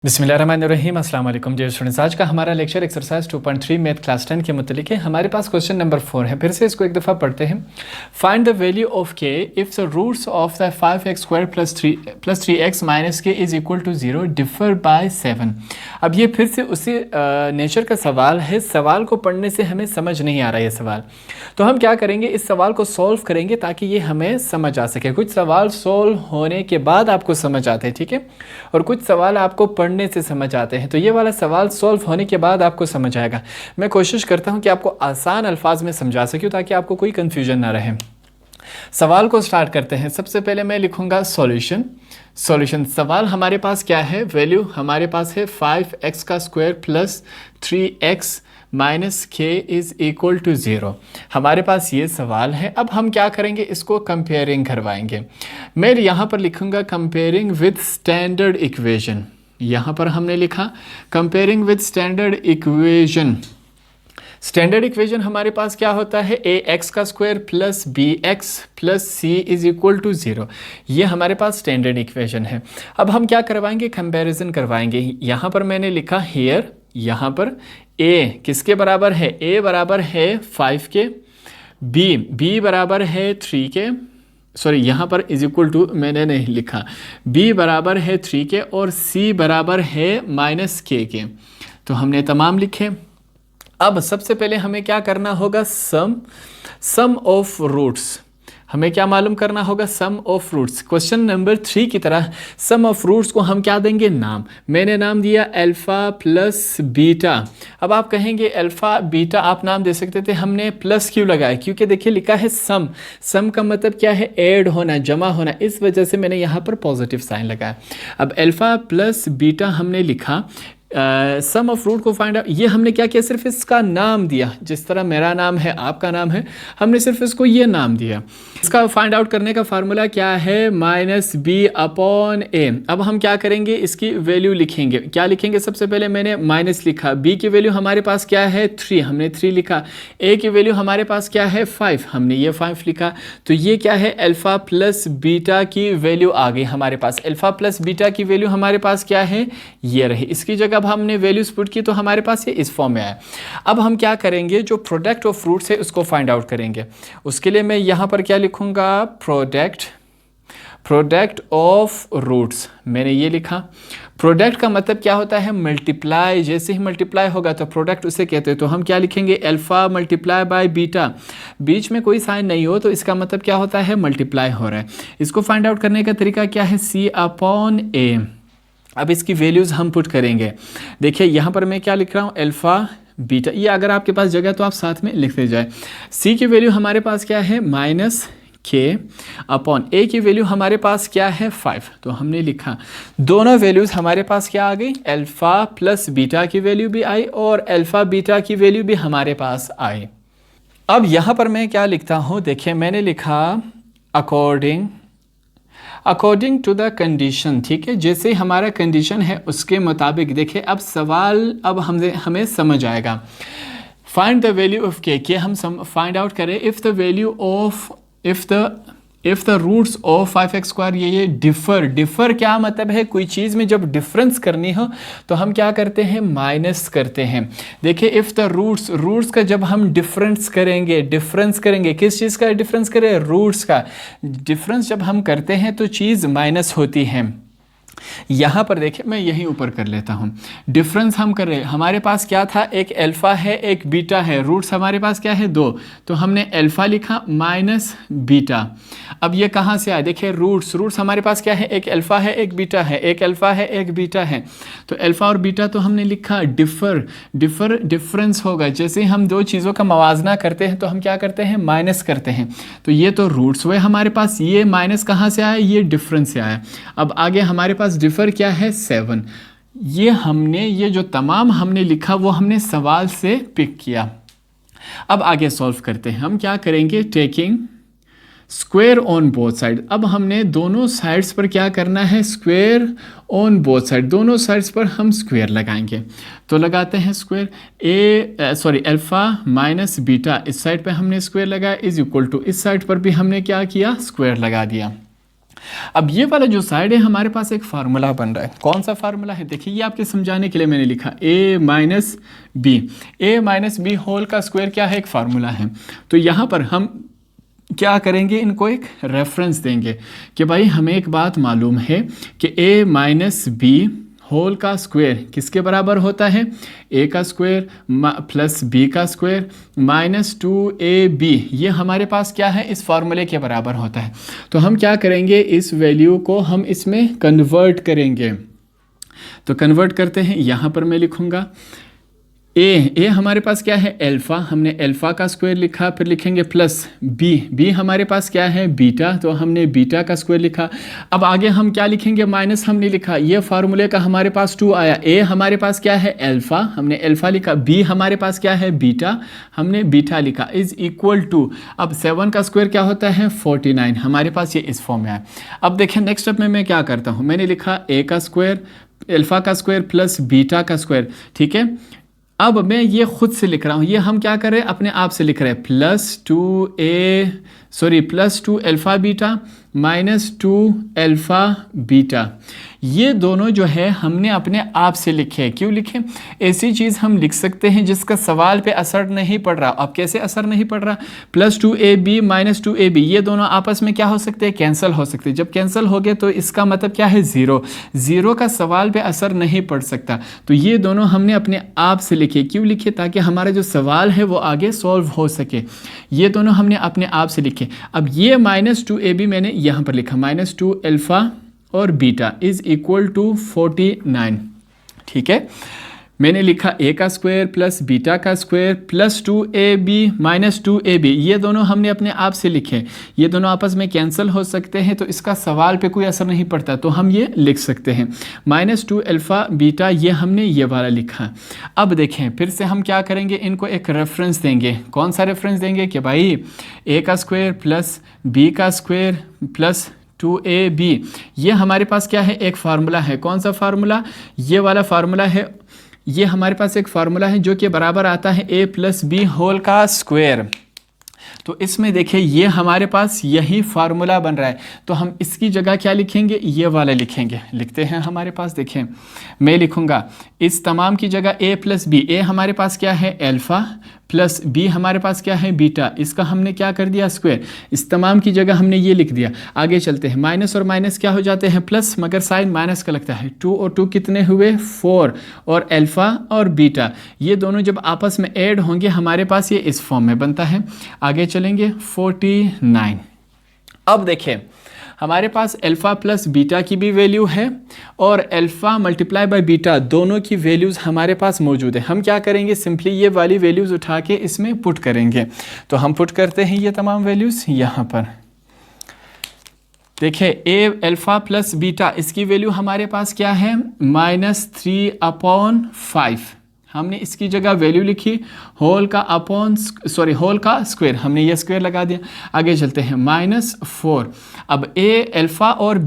बिस्मिल्लाहिर्रहमानिर्रहीम अस्सलाम वालेकुम डियर स्टूडेंट्स। आज का हमारा लेक्चर एक्सरसाइज 2.3 मैथ क्लास 10 के मुतालिक है। हमारे पास क्वेश्चन नंबर 4 है। फिर से इसको एक दफ़ा पढ़ते हैं। Find the value of k if the roots of the 5x² plus 3x minus k is equal to 0 differ by 7। अब ये फिर से उसी नेचर का सवाल है। सवाल को पढ़ने से हमें समझ नहीं आ रहा है ये सवाल, तो हम क्या करेंगे, इस सवाल को सॉल्व करेंगे ताकि ये हमें समझ आ सके। कुछ सवाल सॉल्व होने के बाद आपको समझ आते हैं, ठीक है, और कुछ सवाल आपको पढ़ने से समझ आते हैं। तो ये वाला सवाल सॉल्व होने के बाद आपको समझ आएगा। मैं कोशिश करता हूँ कि आपको आसान अल्फाज में समझा सकूँ ताकि आपको कोई कन्फ्यूजन ना रहे। सवाल को स्टार्ट करते हैं। सबसे पहले मैं लिखूंगा सॉल्यूशन। सवाल हमारे पास क्या है, वैल्यू हमारे पास है 5x² plus 3x minus k is equal to 0। हमारे पास ये सवाल है। अब हम क्या करेंगे, इसको कंपेयरिंग करवाएंगे। मैं यहाँ पर लिखूंगा कंपेयरिंग विद स्टैंडर्ड इक्वेशन। यहाँ पर हमने लिखा comparing with standard equation. Standard equation हमारे पास क्या होता है, ax² plus bx plus c is equal to 0। ये हमारे पास स्टैंडर्ड इक्वेशन है। अब हम क्या करवाएंगे, कंपैरिजन करवाएंगे। यहाँ पर मैंने लिखा हेयर, यहाँ पर a किसके बराबर है, a बराबर है 5 के, b बराबर है 3 के, सॉरी यहाँ पर इज इक्वल टू मैंने नहीं लिखा, b बराबर है 3 के और c बराबर है माइनस के। तो हमने तमाम लिखे। अब सबसे पहले हमें क्या करना होगा, सम ऑफ रूट्स। हमें क्या मालूम करना होगा, सम ऑफ रूट्स। क्वेश्चन नंबर 3 की तरह सम ऑफ रूट्स को हम क्या देंगे, नाम। मैंने नाम दिया अल्फ़ा प्लस बीटा। अब आप कहेंगे अल्फ़ा बीटा आप नाम दे सकते थे, हमने प्लस क्यों लगाया, क्योंकि देखिए लिखा है सम का मतलब क्या है, ऐड होना, जमा होना, इस वजह से मैंने यहाँ पर पॉजिटिव साइन लगाया। अब अल्फ़ा प्लस बीटा हमने लिखा। सम ऑफ रूट को फाइंड आउट, ये हमने क्या किया, सिर्फ इसका नाम दिया। जिस तरह मेरा नाम है, आपका नाम है, हमने सिर्फ इसको ये नाम दिया। इसका फाइंड आउट करने का फार्मूला क्या है, -b/a। अब हम क्या करेंगे, इसकी वैल्यू लिखेंगे। क्या लिखेंगे, सबसे पहले मैंने माइनस लिखा, b की वैल्यू हमारे पास क्या है 3, हमने 3 लिखा। a की वैल्यू हमारे पास क्या है 5, हमने ये 5 लिखा। तो ये क्या है, अल्फ़ा प्लस बीटा की वैल्यू आ गई हमारे पास। अल्फ़ा प्लस बीटा की वैल्यू हमारे पास क्या है, ये रही। इसकी जगह अब हमने वैल्यूज पुट की तो हमारे पास ये इस फॉर्म में आया। अब हम क्या करेंगे, जो प्रोडक्ट ऑफ फ्रूट्स है उसको फाइंड आउट करेंगे। उसके लिए मैं यहाँ पर क्या लिखूंगा, प्रोडक्ट ऑफ रूट्स। मैंने ये लिखा। प्रोडक्ट का मतलब क्या होता है, मल्टीप्लाई। जैसे ही मल्टीप्लाई होगा तो प्रोडक्ट उसे कहते हैं। तो हम क्या लिखेंगे, अल्फ़ा मल्टीप्लाई बाय बीटा। बीच में कोई साइन नहीं हो तो इसका मतलब क्या होता है, मल्टीप्लाई हो रहा है। इसको फाइंड आउट करने का तरीका क्या है, c/a। अब इसकी वैल्यूज़ हम पुट करेंगे। देखिए यहाँ पर मैं क्या लिख रहा हूँ, अल्फ़ा बीटा। ये अगर आपके पास जगह तो आप साथ में लिखते जाए। c की वैल्यू हमारे पास क्या है, -k/a की वैल्यू हमारे पास क्या है 5। तो हमने लिखा, दोनों वैल्यूज़ हमारे पास क्या आ गई, अल्फ़ा प्लस बीटा की वैल्यू भी आई और अल्फ़ा बीटा की वैल्यू भी हमारे पास आई। अब यहाँ पर मैं क्या लिखता हूँ, देखिए मैंने लिखा अकॉर्डिंग टू द कंडीशन। ठीक है, जैसे हमारा कंडीशन है उसके मुताबिक। देखिए अब सवाल अब हमें समझ आएगा। फाइंड द वैल्यू ऑफ के हम फाइंड आउट करें if the value of if the roots of 5x², ये डिफ़र क्या मतलब है, कोई चीज़ में जब डिफरेंस करनी हो तो हम क्या करते हैं, माइनस करते हैं। देखिए इफ़ द रूट्स का जब हम डिफरेंस करेंगे, किस चीज़ का डिफरेंस करें, रूट्स का डिफरेंस जब हम करते हैं तो चीज़ माइनस होती है। यहाँ पर देखिए मैं यहीं ऊपर कर लेता हूँ। डिफरेंस हम कर रहे हैं, हमारे पास क्या था, एक अल्फ़ा है एक बीटा है, रूट्स हमारे पास क्या है 2। तो हमने अल्फ़ा लिखा माइनस बीटा। अब ये कहाँ से आया, देखिए रूट्स हमारे पास क्या है, एक अल्फ़ा है एक बीटा है, एक अल्फ़ा है एक बीटा है। तो अल्फ़ा और बीटा तो हमने लिखा डिफरेंस होगा। जैसे हम दो चीज़ों का मवाजना करते हैं तो हम क्या करते हैं, माइनस करते हैं। तो ये तो रूट्स हुए हमारे पास, ये माइनस कहाँ से आया, ये डिफरेंस से आया। अब आगे हमारे पास डिफर क्या है 7। ये जो तमाम हमने लिखा वो हमने सवाल से पिक किया। अब आगे सॉल्व करते हैं। हम क्या करेंगे, taking square on both side. अब हमने दोनों साइड्स पर क्या करना है, स्क्वायर ऑन बोथ साइड। दोनों साइड्स पर हम स्क्वायर लगाएंगे। तो लगाते हैं स्क्वायर, अल्फ़ा माइनस बीटा, इस साइड पे हमने स्क्वायर लगाया इज इक्वल टू, इस साइड पर भी हमने क्या किया, स्क्वायर लगा दिया। अब ये वाला जो साइड है हमारे पास एक फार्मूला बन रहा है। कौन सा फार्मूला है? देखिए ये आपके समझाने के लिए मैंने लिखा a माइनस बी होल का स्क्वायर क्या है? एक फार्मूला है। तो यहाँ पर हम क्या करेंगे, इनको एक रेफरेंस देंगे कि भाई हमें एक बात मालूम है कि a माइनस बी होल का स्क्वायर किसके बराबर होता है? a का स्क्वायर प्लस b का स्क्वायर माइनस 2ab, ये हमारे पास क्या है? इस फार्मूले के बराबर होता है। तो हम क्या करेंगे, इस वैल्यू को हम इसमें कन्वर्ट करेंगे। तो कन्वर्ट करते हैं, यहाँ पर मैं लिखूँगा ए हमारे पास क्या है? अल्फ़ा, हमने अल्फ़ा का स्क्वायर लिखा, फिर लिखेंगे प्लस बी हमारे पास क्या है? बीटा, तो हमने बीटा का स्क्वायर लिखा। अब आगे हम क्या लिखेंगे? माइनस हमने लिखा, ये फार्मूले का हमारे पास 2 आया। ए हमारे पास क्या है? अल्फ़ा, हमने अल्फ़ा लिखा। बी हमारे पास क्या है? बीटा, हमने बीटा लिखा, इज़ इक्वल टू, अब 7 का स्क्वायर क्या होता है? 49, हमारे पास ये इस फॉर्म में आया। अब देखें नेक्स्ट स्टेप में मैं क्या करता हूँ, मैंने लिखा ए का स्क्वायर अल्फ़ा का स्क्वायर प्लस बीटा का स्क्वायर, ठीक है। अब मैं ये खुद से लिख रहा हूँ, ये हम क्या कर रहे हैं? अपने आप से लिख रहे हैं, plus two alpha beta minus 2 alpha beta. ये दोनों जो है हमने अपने आप से लिखे। क्यों लिखे? ऐसी चीज़ हम लिख सकते हैं जिसका सवाल पे असर नहीं पड़ रहा। अब कैसे असर नहीं पड़ रहा? प्लस 2ab माइनस 2ab, ये दोनों आपस में क्या हो सकते हैं? कैंसिल हो सकते हैं। जब कैंसिल हो गए तो इसका मतलब क्या है? ज़ीरो का सवाल पे असर नहीं पड़ सकता। तो ये दोनों हमने अपने आप से लिखे। क्यों लिखे? ताकि हमारा जो सवाल है वो आगे सॉल्व हो सके। ये दोनों हमने अपने आप से लिखे। अब ये माइनस 2ab मैंने यहाँ पर लिखा, माइनस 2 अल्फ़ा और बीटा इज़ इक्वल टू 49, ठीक है। मैंने लिखा a का स्क्वायर प्लस बीटा का square plus 2ab minus 2ab, ये दोनों हमने अपने आप से लिखे। ये दोनों आपस में कैंसिल हो सकते हैं, तो इसका सवाल पे कोई असर नहीं पड़ता, तो हम ये लिख सकते हैं। माइनस 2 अल्फ़ा बीटा, ये हमने ये वाला लिखा। अब देखें फिर से हम क्या करेंगे, इनको एक रेफरेंस देंगे। कौन सा रेफरेंस देंगे? कि भाई a का स्क्वायर प्लस b का स्क्वायर प्लस 2ab, ये हमारे पास क्या है? एक फार्मूला है। कौन सा फार्मूला? ये वाला फार्मूला है। ये हमारे पास एक फार्मूला है जो कि बराबर आता है a प्लस बी होल का स्क्वायर। तो इसमें देखिए ये हमारे पास यही फार्मूला बन रहा है, तो हम इसकी जगह क्या लिखेंगे? ये वाला लिखेंगे। लिखते हैं, हमारे पास देखें, मैं लिखूंगा इस तमाम की जगह a प्लस बी। ए हमारे पास क्या है? अल्फ़ा प्लस बी हमारे पास क्या है? बीटा। इसका हमने क्या कर दिया? स्क्वायर। इस तमाम की जगह हमने ये लिख दिया। आगे चलते हैं, माइनस और माइनस क्या हो जाते हैं? प्लस, मगर साइन माइनस का लगता है। 2 और 2 कितने हुए? 4, और अल्फ़ा और बीटा ये दोनों जब आपस में ऐड होंगे हमारे पास ये इस फॉर्म में बनता है। आगे चलेंगे, 49। अब देखें हमारे पास अल्फ़ा प्लस बीटा की भी वैल्यू है और अल्फ़ा मल्टीप्लाई बाय बीटा दोनों की वैल्यूज़ हमारे पास मौजूद है। हम क्या करेंगे? सिंपली ये वाली वैल्यूज़ उठा के इसमें पुट करेंगे। तो हम पुट करते हैं ये तमाम वैल्यूज़ यहाँ पर। देखिए ए अल्फ़ा प्लस बीटा, इसकी वैल्यू हमारे पास क्या है? -3/5। हमने इसकी जगह वैल्यू लिखी होल का स्क्वायर, हमने ये स्क्वायर लगा दिया। आगे चलते हैं, -4। अब अल्फ़ा और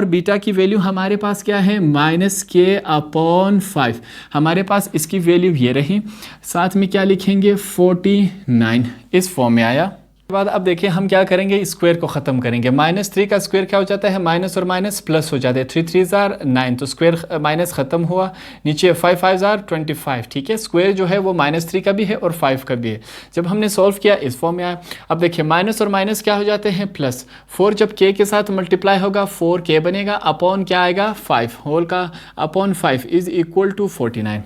बीटा की वैल्यू हमारे पास क्या है? -k/5। हमारे पास इसकी वैल्यू ये रही। साथ में क्या लिखेंगे? 49 इस फॉर्म में आया। बाद अब देखिए हम क्या करेंगे? स्क्वायर को ख़त्म करेंगे। -3 का स्क्वायर क्या हो जाता है? माइनस और माइनस प्लस हो जाते हैं। 3 3 ज़ार 9, तो स्क्वायर माइनस ख़त्म हुआ। नीचे 5 5 ज़ार 25, ठीक है। स्क्वायर जो है वो -3 का भी है और 5 का भी है। जब हमने सॉल्व किया इस फॉर्म में आया। अब देखिए माइनस और माइनस क्या हो जाते हैं? प्लस। 4 जब k के साथ मल्टीप्लाई होगा 4k बनेगा, अपॉन क्या आएगा? 5, होल का अपॉन 5 इज़ इक्वल टू 49।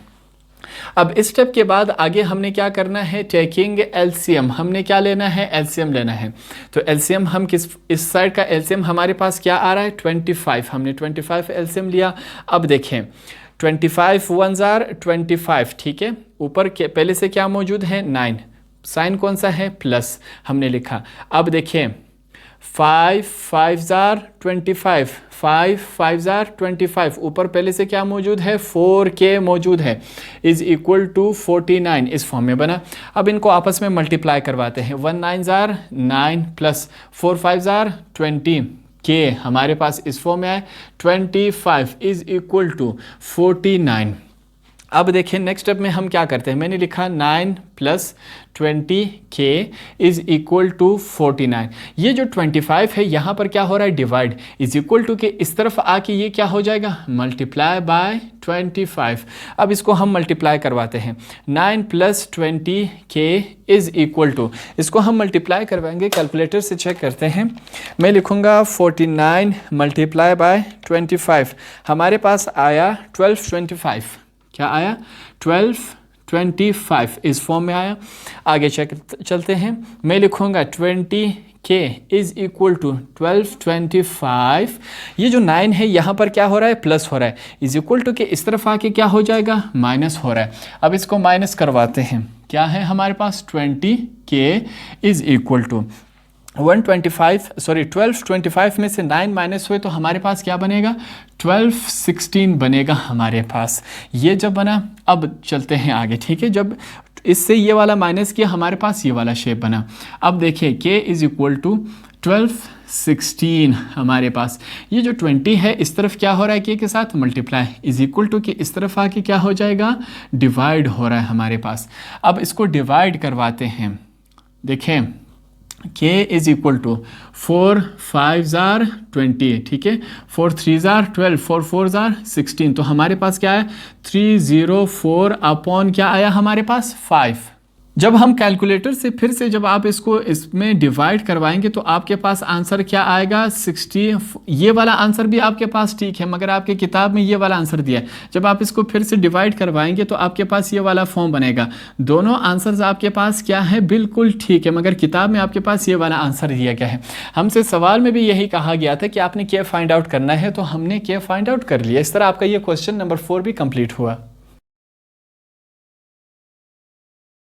अब इस स्टेप के बाद आगे हमने क्या करना है? Taking LCM. हमने क्या लेना है? एलसीएम लेना है। तो एलसीएम हम इस साइड का एलसीएम हमारे पास क्या आ रहा है? 25। हमने 25 एलसीएम लिया। अब देखें 25 1 ज़ार 25, ठीक है। ऊपर पहले से क्या मौजूद है? 9। साइन कौन सा है? प्लस हमने लिखा। अब देखें 5 5 ज़ार 25, 5 5 ज़ार 25, ऊपर पहले से क्या मौजूद है? 4k मौजूद है, इज़ इक्वल टू 49 इस फॉर्म में बना। अब इनको आपस में मल्टीप्लाई करवाते हैं। 1 9 ज़ार 9 प्लस 4 5 ज़ार 20 k हमारे पास इस फॉर्म में आए। 25 इज़ इक्वल टू 49। अब देखिए नेक्स्ट स्टेप में हम क्या करते हैं, मैंने लिखा 9 + 20k इज इक्वल टू 49। ये जो 25 है यहाँ पर क्या हो रहा है, डिवाइड, इज इक्वल टू के इस तरफ आके ये क्या हो जाएगा, मल्टीप्लाई बाय 25। अब इसको हम मल्टीप्लाई करवाते हैं, 9 + 20k इज इक्वल टू, इसको हम मल्टीप्लाई करवाएंगे, कैलकुलेटर से चेक करते हैं। मैं लिखूँगा 49 मल्टीप्लाई बाय 25, हमारे पास आया 1225। क्या आया, 1225 इस फॉर्म में आया। आगे चलते हैं, मैं लिखूँगा 20k इज इक्वल टू 1225। ये जो 9 है यहाँ पर क्या हो रहा है, प्लस हो रहा है, इज इक्वल टू के इस तरफ आके क्या हो जाएगा, माइनस हो रहा है। अब इसको माइनस करवाते हैं, क्या है हमारे पास, 20k इज इक्वल टू 1225 में से 9 माइनस हुए तो हमारे पास क्या बनेगा, 1216 बनेगा हमारे पास। ये जब बना, अब चलते हैं आगे, ठीक है। जब इससे ये वाला माइनस किया, हमारे पास ये वाला शेप बना। अब देखिए k इज इक्वल टू 1216 हमारे पास, ये जो 20 है इस तरफ क्या हो रहा है, k के साथ मल्टीप्लाई, इज इक्वल टू के इस तरफ आके क्या हो जाएगा, डिवाइड हो रहा है हमारे पास। अब इसको डिवाइड करवाते हैं, देखें k इज इक्वल टू 4 5 20, ठीक है, 4 3 12, 4 4 16, तो हमारे पास क्या है, 304 अपॉन क्या आया हमारे पास, 5। जब हम कैलकुलेटर से फिर से जब आप इसको इसमें डिवाइड करवाएंगे तो आपके पास आंसर क्या आएगा, 60। ये वाला आंसर भी आपके पास ठीक है, मगर आपके किताब में ये वाला आंसर दिया है। जब आप इसको फिर से डिवाइड करवाएंगे तो आपके पास ये वाला फॉर्म बनेगा। दोनों आंसर्स आपके पास क्या है, बिल्कुल ठीक है, मगर किताब में आपके पास ये वाला आंसर दिया गया है। हमसे सवाल में भी यही कहा गया था कि आपने क्या फाइंड आउट करना है, तो हमने क्या फाइंड आउट कर लिया। इस तरह आपका ये क्वेश्चन नंबर 4 भी कंप्लीट हुआ।